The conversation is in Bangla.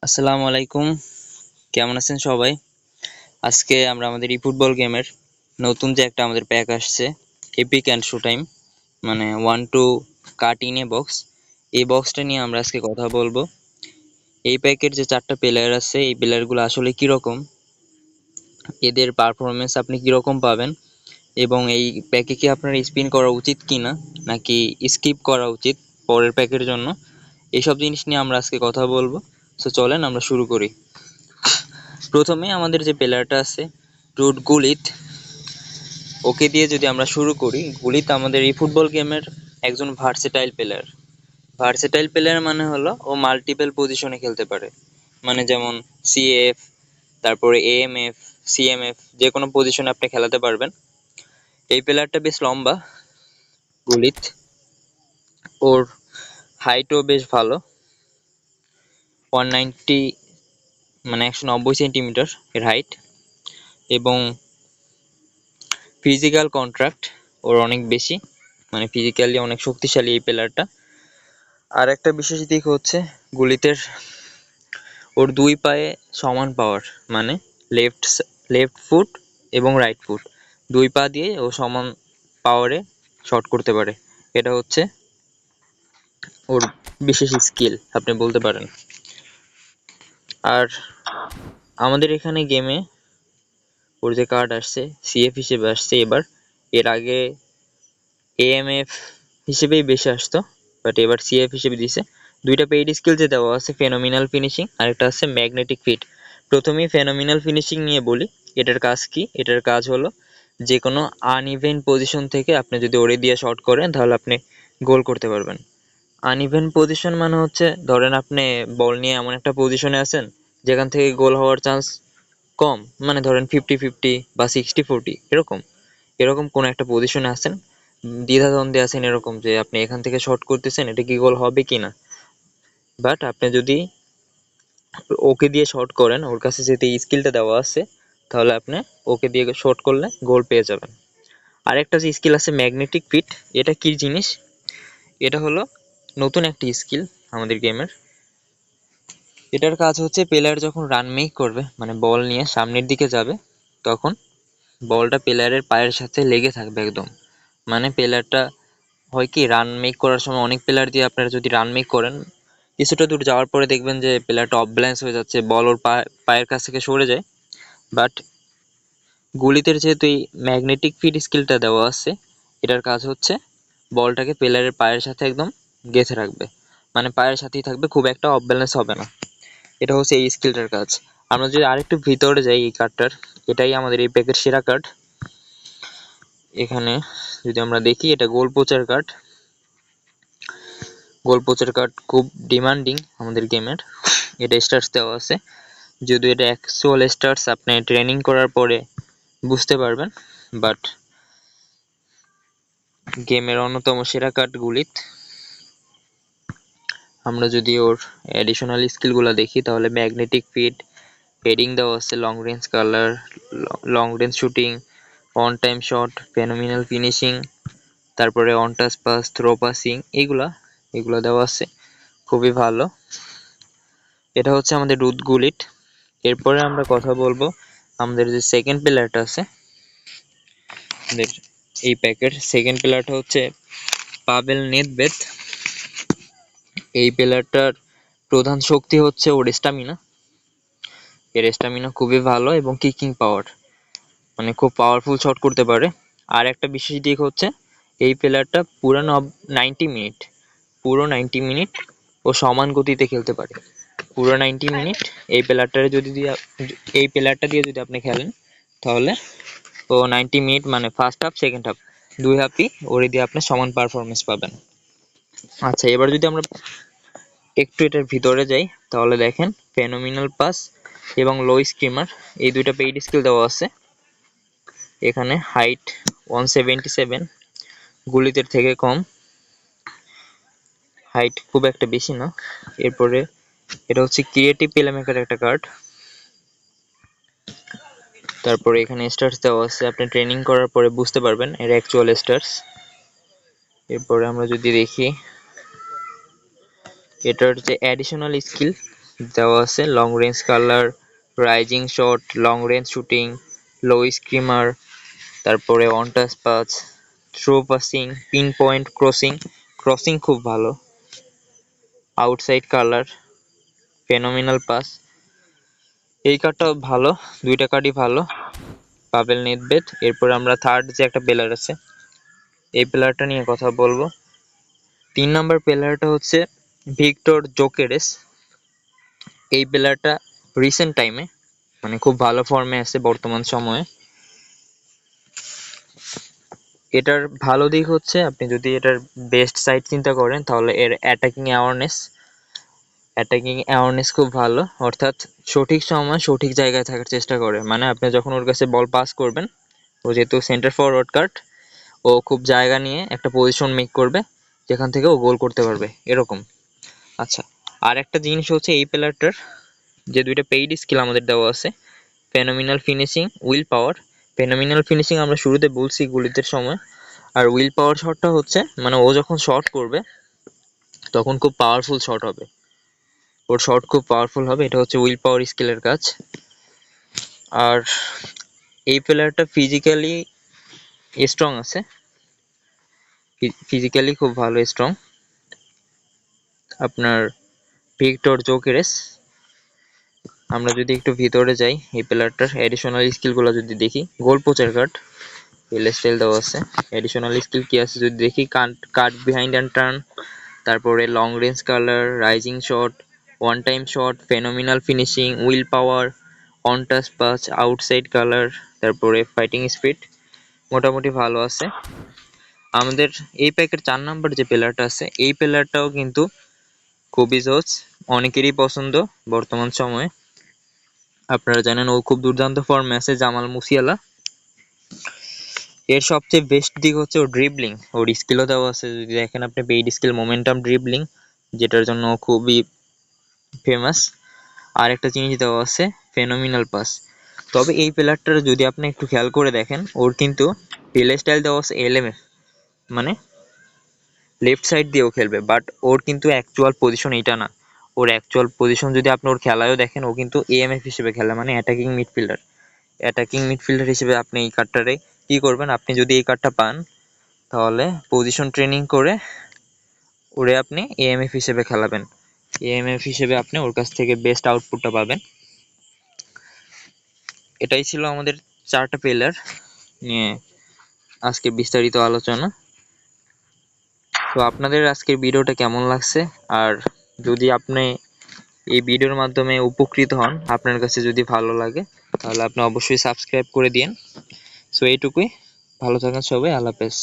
আসসালামু আলাইকুম। কেমন আছেন সবাই? আজকে আমরা আমাদের ফুটবল গেমের নতুন যে একটা আমাদের প্যাক আসছে, এপিক অ্যান্ড শো টাইম, মানে 1-2 কাট ইন এ বক্স। এই বক্সটা নিয়ে আমরা আজকে কথা বলবো। এই প্যাকের যে 4টা প্লেয়ার আছে, এই প্লেয়ারগুলো আসলে কীরকম, এদের পারফরমেন্স আপনি কীরকম পাবেন, এবং এই প্যাকে কি আপনার স্পিন করা উচিত কিনা নাকি স্কিপ করা উচিত পরের প্যাকের জন্য, এইসব জিনিস নিয়ে আমরা আজকে কথা বলবো। সো চলেন আমরা শুরু করি। প্রথমে আমাদের যে প্লেয়ারটা আছে রুড গুলিত, ওকে দিয়ে যদি আমরা শুরু করি। গুলিত আমাদের এই ফুটবল গেমের একজন ভার্সেটাইল প্লেয়ার মানে হলো ও মাল্টিপল পজিশনে খেলতে পারে, মানে যেমন সিএফ, তারপরে এএমএফ, সিএমএফ, যে কোনো পজিশনে আপনি খেলাতে পারবেন। এই প্লেয়ারটা বেশ লম্বা গুলিত, ওর হাইটও বেশ ভালো, 190 মানে 190 সেন্টিমিটার এর হাইট, এবং ফিজিক্যাল কন্ট্রাক্ট ওর অনেক বেশি, মানে ফিজিক্যালি অনেক শক্তিশালী এই প্লেয়ারটা। আর একটা বিশেষ দিক হচ্ছে গুলিতের ওর দুই পায়ে সমান পাওয়ার, মানে লেফট লেফট ফুট এবং রাইট ফুট দুই পা দিয়ে ও সমান পাওয়ারে শট করতে পারে। এটা হচ্ছে ওর বিশেষ স্কিল আপনি বলতে পারেন। আর আমাদের এখানে গেমে ওর যে কার্ড আসছে সিএফ হিসেবে আসছে এবার, এর আগে এএমএফ হিসেবেই বেশি আসতো, বাট এবার সিএফ হিসেবে দিছে। দুইটা পেইড স্কিল যে দেওয়া আছে, ফেনোমিনাল ফিনিশিং আর একটা আছে ম্যাগনেটিক ফিট। প্রথমেই ফেনোমিনাল ফিনিশিং নিয়ে বলি। এটার কাজ কি? এটার কাজ হলো যে কোনো আনইভেন পজিশন থেকে আপনি যদি ওরে দিয়ে শট করেন তাহলে আপনি গোল করতে পারবেন। আনইভেন পজিশন মানে হচ্ছে, ধরেন আপনি বল নিয়ে এমন একটা পজিশনে আছেন যেখান থেকে গোল হওয়ার চান্স কম, মানে ধরেন 50-50 বা 60-40, এরকম এরকম কোনো একটা পজিশনে আছেন, দ্বিধাদ্বন্দ্বে আছেন এরকম, যে আপনি এখান থেকে শট করতেছেন, এটা কি গোল হবে কিনা। বাট আপনি যদি ওকে দিয়ে শট করেন, ওর কাছে যেহেতু এই স্কিলটা দেওয়া আছে, তাহলে আপনি ওকে দিয়ে শট করলে গোল পেয়ে যাবেন। আরেকটা যে স্কিল আছে ম্যাগনেটিক ফিট, এটা কি জিনিস? এটা হলো নতুন একটি স্কিল আমাদের গেমের। এটার কাজ হচ্ছে প্লেয়ার যখন রান মেক করবে, মানে বল নিয়ে সামনের দিকে যাবে, তখন বলটা প্লেয়ারের পায়ের সাথে লেগে থাকবে একদম। মানে প্লেয়ারটা হয় কি, রান মেক করার সময় অনেক প্লেয়ার দিয়ে আপনারা যদি রান মেক করেন, কিছুটা দূর যাওয়ার পরে দেখবেন যে প্লেয়ারটা অফ ব্যালেন্স হয়ে যাচ্ছে, বল ওর পায়ের কাছ থেকে সরে যায়। বাট গুলিতে যেহেতু এই ম্যাগনেটিক ফিট স্কিলটা দেওয়া আছে, এটার কাজ হচ্ছে বলটাকে প্লেয়ারের পায়ের সাথে একদম গেঁথে রাখবে, মানে পায়ের সাথেই থাকবে, খুব একটা অফ ব্যালেন্স হবে না। এটা হচ্ছে এই স্কিলটার কাজ। আমরা যদি আরেকটু ভিতরে যাই এই কার্ডটার, এটাই আমাদের এই প্যাকের সেরা কার্ড। এখানে যদি আমরা দেখি, এটা গোল পোচার কার্ড। গোল পোচার কার্ড খুব ডিমান্ডিং আমাদের গেমের। এটা স্টার্স দেওয়া আছে, যদিও এটা অ্যাকচুয়াল স্টার্স আপনি ট্রেনিং করার পরে বুঝতে পারবেন, বাট গেমের অন্যতম সেরা কার্ডগুলি। আমরা যদি ওর অ্যাডিশনাল স্কিলগুলো দেখি, তাহলে ম্যাগনেটিক ফিট, হেডিং দেওয়া আছে, long range curler, long range shooting, one time shot, phenomenal finishing, তারপরে one touch pass, through passing, এগুলা দেওয়া আছে, খুবই ভালো। এটা হচ্ছে আমাদের রুদ গুলিট। এরপরে আমরা কথা বলবো আমাদের যে সেকেন্ড প্লেয়ারটা আছে আমাদের এই প্যাকের সেকেন্ড প্লেয়ারটা হচ্ছে পাভেল নেদভেদ। এই প্লেয়ারটার প্রধান শক্তি হচ্ছে ওর স্টামিনা। এর স্টামিনা খুবই ভালো এবং কিকিং পাওয়ার, মানে খুব পাওয়ারফুল শট করতে পারে। আর একটা বিশেষ দিক হচ্ছে এই প্লেয়ারটা পুরো 90 মিনিট ও সমান গতিতে খেলতে পারে। পুরো 90 মিনিট এই প্লেয়ারটা দিয়ে যদি আপনি খেলেন, তাহলে ও 90 মিনিট, মানে ফার্স্ট হাফ সেকেন্ড হাফ দুই হাফই ওরে দিয়ে আপনি সমান পারফরমেন্স পাবেন। আচ্ছা, এবার যদি আমরা একটু এটার ভিতরে যাই, তাহলে দেখেন ফেনোমিনাল পাস এবং লো স্ক্রিমার, এই দুইটা পেইড স্কিল দেওয়া আছে। এখানে হাইট 177, গুলিতের থেকে কম, হাইট খুব একটা বেশি না। এরপরে এটা হচ্ছে ক্রিয়েটিভ প্লেমেকার একটা কার্ড। তারপরে এখানে স্টার্স দেওয়া আছে, আপনি ট্রেনিং করার পরে বুঝতে পারবেন এর অ্যাকচুয়াল স্টার্স। এরপরে আমরা যদি দেখি এটার যে অ্যাডিশনাল স্কিল দেওয়া আছে, long range curler, rising shot, long range shooting, low screamer, তারপরে one touch pass, through passing, pinpoint crossing, crossing খুব ভালো, আউটসাইড কালার, ফেনোমিনাল পাস। এই কার্ডটাও ভালো, দুইটা কার্ডই ভালো। পাবেল নেদভেদ। এরপর আমরা থার্ড যে একটা প্লেয়ার আছে, এই প্লেয়ারটা নিয়ে কথা বলবো। 3 নম্বর প্লেয়ারটা হচ্ছে ভিক্টর জোকেরেস। এই প্লেয়ারটা রিসেন্ট টাইমে মানে খুব ভালো ফর্মে আছে বর্তমান সময়ে। এটার ভালো দিক হচ্ছে, আপনি যদি এটার বেস্ট সাইড চিন্তা করেন তাহলে এর অ্যাওয়ারনেস খুব ভালো, অর্থাৎ সঠিক সময় সঠিক জায়গায় থাকার চেষ্টা করে। মানে আপনি যখন ওর কাছে বল পাস করবেন, ও যেহেতু সেন্টার ফরওয়ার্ড কার্ড, ও খুব জায়গা নিয়ে একটা পজিশন মেক করবে যেখান থেকে ও গোল করতে পারবে এরকম। আচ্ছা, আর একটা জিনিস হচ্ছে এই প্লেয়ারটার যে দুইটা পেইড স্কিল আমাদের দেওয়া আছে, ফেনোমিনাল ফিনিশিং, উইল পাওয়ার। ফেনোমিনাল ফিনিশিং আমরা শুরুতে বলছি গুলিতের সময়, আর উইল পাওয়ার শটটা হচ্ছে মানে ও যখন শট করবে তখন খুব পাওয়ারফুল শট হবে, ওর শট খুব পাওয়ারফুল হবে, এটা হচ্ছে উইল পাওয়ার স্কিলের কাজ। আর এই প্লেয়ারটা ফিজিক্যালি স্ট্রং আছে, ফিজিক্যালি খুব ভালো স্ট্রং। আপনার ভিক্টর জোকেরেস, আমরা যদি একটু ভিতরে যাই এই প্লেয়ারটার অ্যাডিশনাল স্কিলগুলো যদি দেখি, goal poacher card, LS style দেওয়া আছে। অ্যাডিশনাল স্কিল কি আছে যদি দেখি, কাট বিহাইন্ড অ্যান্ড টার্ন, তারপরে long range curler, rising shot, one time shot, phenomenal finishing, will power, one touch pass, outside curler, তারপরে ফাইটিং স্পিড, মোটামুটি ভালো আছে। আমাদের এই প্যাকের 4 নাম্বার যে প্লেয়ারটা আছে, এই প্লেয়ারটাও কিন্তু খুবই জোস, অনেকেরই পছন্দ বর্তমান সময়ে। আপনারা জানেন ও খুব দুর্দান্ত ফর্মে আছে, জামাল মুসিয়ালা। এর সবচেয়ে বেস্ট দিক হচ্ছে ওর ড্রিবলিং, ওর স্কিলও দেওয়া আছে যদি দেখেন আপনি, পেইড স্কিল মোমেন্টাম ড্রিবলিং, যেটার জন্য খুবই ফেমাস। আর একটা জিনিস দেওয়া আছে ফেনোমিনাল পাস। তবে এই প্লেয়ারটার যদি আপনি একটু খেয়াল করে দেখেন, ওর কিন্তু প্লে স্টাইল দেওয়া আছে এলএমএফ, মানে লেফট সাইড দিয়েও খেলবে, বাট ওর কিন্তু অ্যাকচুয়াল পজিশন এইটা না। ওর অ্যাকচুয়াল পজিশন যদি আপনি ওর খেলায়ও দেখেন, ও কিন্তু এএমএফ হিসেবে খেলে, মানে অ্যাটাকিং মিডফিল্ডার। অ্যাটাকিং মিডফিল্ডার হিসেবে আপনি এই কার্ডটারে কি করবেন, আপনি যদি এই কার্ডটা পান তাহলে পজিশন ট্রেনিং করে ওরে আপনি এএমএফ হিসেবে খেলাবেন, এএমএফ হিসেবে আপনি ওর কাছ থেকে বেস্ট আউটপুটটা পাবেন। এটাই ছিল আমাদের 4টা প্লেয়ার নিয়ে আজকে বিস্তারিত আলোচনা। তো আপনাদের আজকের ভিডিওটা কেমন লাগছে, আর যদি আপনি এই ভিডিওর মাধ্যমে উপকৃত হন, আপনার কাছে যদি ভালো লাগে তাহলে আপনি অবশ্যই সাবস্ক্রাইব করে দিন। সো এইটুকুই, ভালো থাকেন সবাই, আল্লাহ হাফেজ।